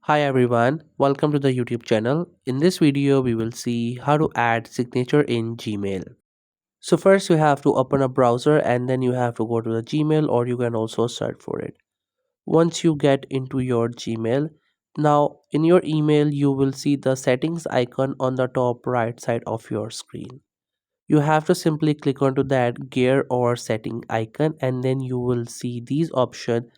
Hi everyone, welcome to the YouTube channel. In this video, we will see how to add signature in Gmail. So first you have to open a browser and then you have to go to the Gmail or you can also search for it. Once you get into your Gmail, now in your email you will see the settings icon on the top right side of your screen. You have to simply click onto that gear or setting icon and then you will see these options.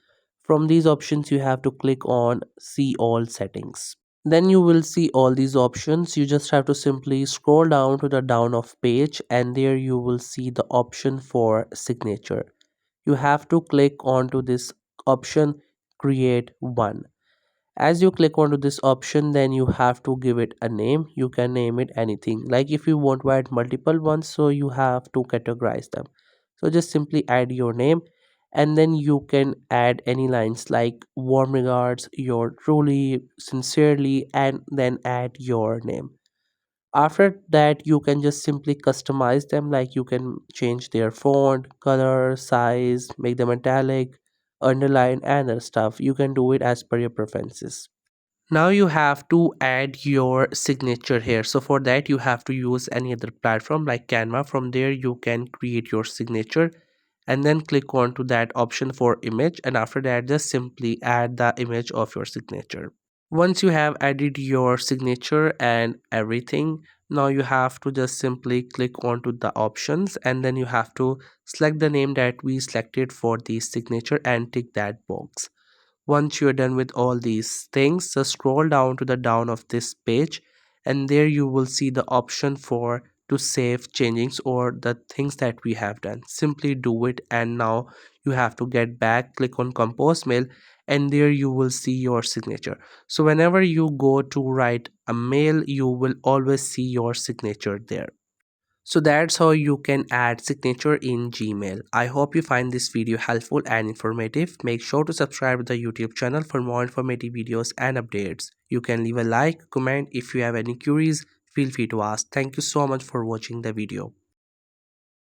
From these options you have to click on see all settings. Then you will see all these options. You just have to simply scroll down to the down of page and there you will see the option for signature. You have to click onto this option create one. As you click onto this option, then you have to give it a name. You can name it anything, like if you want to add multiple ones, so you have to categorize them. So just simply add your name and then you can add any lines like warm regards, your truly, sincerely, and then add your name. After that you can just simply customize them, like you can change their font, color, size, make them italic, underline, and other stuff. You can do it as per your preferences. Now you have to add your signature here. So for that you have to use any other platform like Canva. From there you can create your signature and then click on to that option for image, and after that just simply add the image of your signature. Once you have added your signature and everything, now you have to just simply click onto the options and then you have to select the name that we selected for the signature and tick that box. Once you're done with all these things, just scroll down to the down of this page and there you will see the option for to save changings or the things that we have done. Simply do it and now you have to get back, click on compose mail and there you will see your signature. So whenever you go to write a mail, you will always see your signature there. So that's how you can add signature in Gmail. I hope you find this video helpful and informative. Make sure to subscribe to the YouTube channel for more informative videos and updates. You can leave a like, comment if you have any queries. Feel free to ask. Thank you so much for watching the video.